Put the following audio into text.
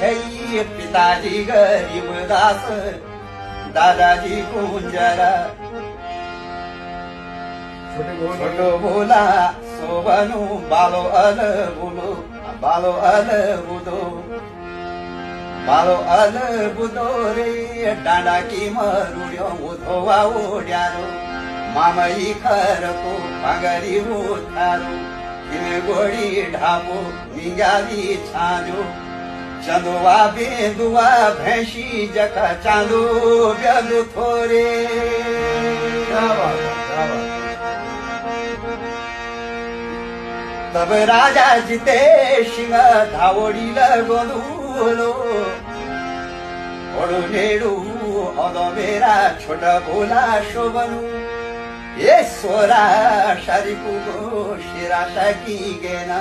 हे पिताजी गरीब दास दादाजी कुंजरा छोटो बोला सोबनु बालो अल बुदो रे डांडा की मरुड्यो उधोवा ओड्यारो मामई खरको भागरी उतारो तिने गोडी ढाबो निगाली छाजो चंदुआ बेदुआ भैंसी जका चांदो ब्यादु थोरे तब राजा जिते सिंह धावडी लगोलो ओडु नेडु अदमेरा छोटा बोला शोभनु ये सोरा शरीफुको शिरा सकी गेना